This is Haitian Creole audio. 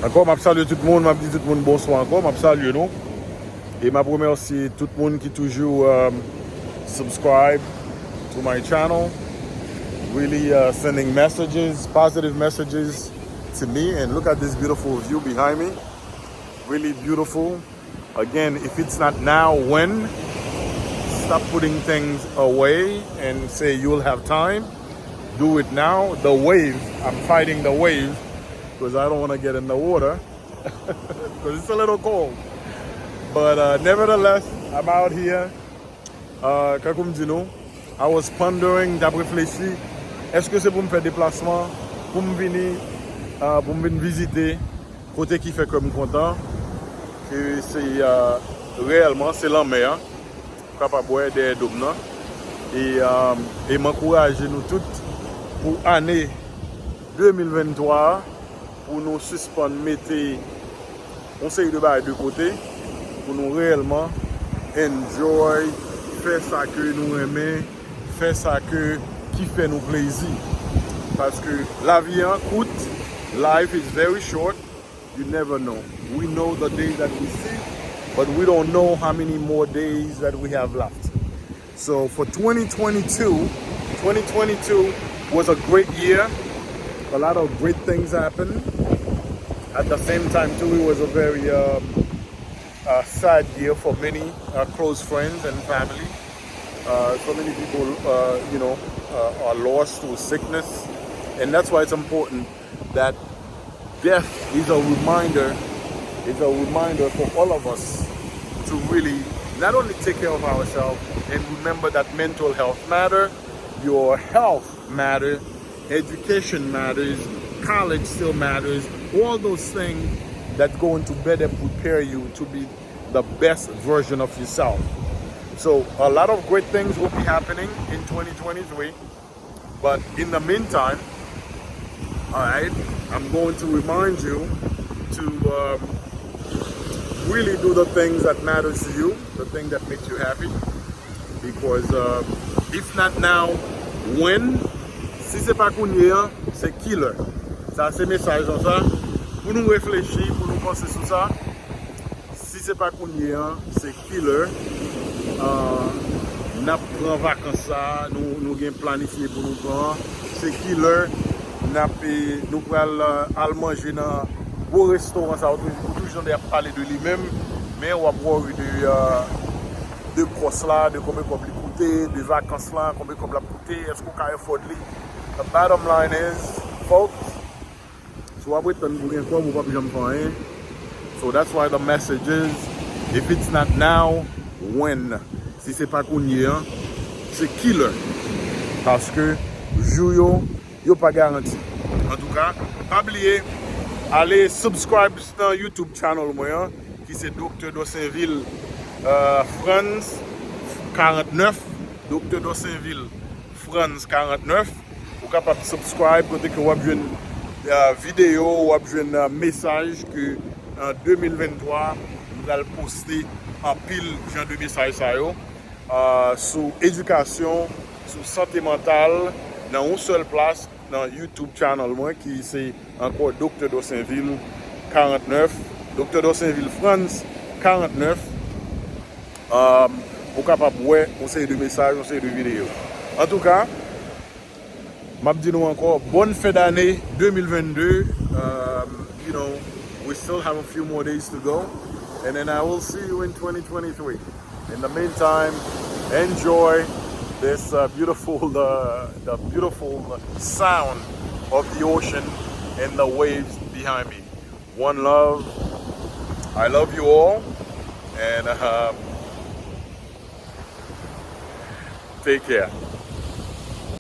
Encore, je salue tout le monde, je dis tout le monde bonsoir encore, je salue nous. Et je remercie tout le monde qui toujours subscribe to my channel. Really sending messages, positive messages to me. And look at this beautiful view behind me. Really beautiful. Again, if it's not now, when? Stop putting things away and say you'll have time. Do it now. The wave, I'm fighting the wave because I don't want to get in the water because it's a little cold. But nevertheless, I'm out here. I was pondering, j'ai réfléchi, est-ce que c'est pour me faire déplacement, pour me venir visiter, côté qui fait comme content, que c'est réellement, c'est la mer, capable de boire des dômes, et m'encourager nous toutes pour l'année 2023, pour nous suspendre, mettre conseil de bail de côté, pour nous réellement enjoy, faire ça que nous aimons, faire ça qui fait nous plaisir. Parce que la vie en coûte, life is very short, you never know. We know the days that we see, but we don't know how many more days that we have left. So for 2022 was a great year. A lot of great things happened. At the same time too, it was a very sad year for many close friends and family. So many people, are lost to sickness, and that's why it's important that death is a reminder for all of us to really not only take care of ourselves and remember that mental health matters, your health matters, education matters, college still matters, all those things that's going to better prepare you to be the best version of yourself. So a lot of great things will be happening in 2023. But in the meantime, all right, I'm going to remind you to really do the things that matters to you, the thing that makes you happy. Because if not now, when? Si c'est pas kounyè, c'est kilé. Ça c'est message dans ça. Pour nous réfléchir, pour nous penser sur ça. Si c'est pas kounyè, c'est kilé. N'a pris vacances ça, nous avons planifié pour nous prendre. C'est kilé. Nous allons manger dans beau restaurant, ça toujours parler de lui-même, mais on va voir de courses là, de combien ça coûter, de vacances là, combien ça coûter, est-ce qu'on peut afford it. The bottom line is, folks, so that's why the message is, if it's not now, when? Si c'est pas kounyè, c'est kilé. Parce que jour yo pas garanti. En tout cas, pas oublier, allez subscribe sur YouTube channel moi, qui c'est Dr. Dossainville France 49. Dr. Dossainville France 49. Vous capable de subscribe côté que vous avez une vidéo, vous avez un message que en 2023 nous allons poster en pile genre de message sur éducation, sur santé mentale dans une seule place dans YouTube channel moi qui c'est encore Dr. Dossainville 49, Dr. Dossainville France 49. Vous capable de voir une série de messages, une série de vidéos. En tout cas, je dis nous encore bonne fin d'année 2022. We still have a few more days to go, and then I will see you in 2023. In the meantime, enjoy this beautiful sound of the ocean and the waves behind me. One love. I love you all, and take care.